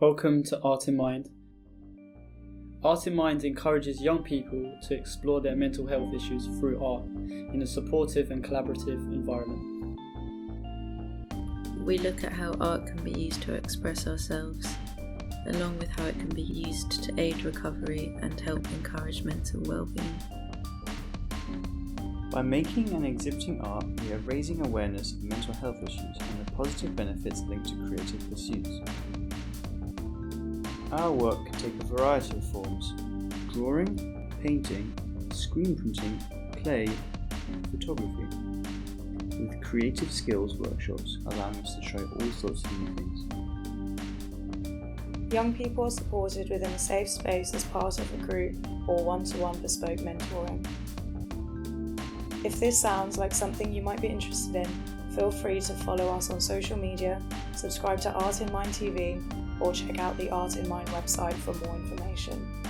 Welcome to Art in Mind. Art in Mind encourages young people to explore their mental health issues through art in a supportive and collaborative environment. We look at how art can be used to express ourselves, along with how it can be used to aid recovery and help encourage mental well-being. By making and exhibiting art, we are raising awareness of mental health issues and the positive benefits linked to creative pursuits. Our work can take a variety of forms: drawing, painting, screen printing, play, and photography, with creative skills workshops allowing us to try all sorts of new things. Young people are supported within a safe space as part of a group or one-to-one bespoke mentoring. If this sounds like something you might be interested in, feel free to follow us on social media, subscribe to Art in Mind TV, or check out the Art in Mind website for more information.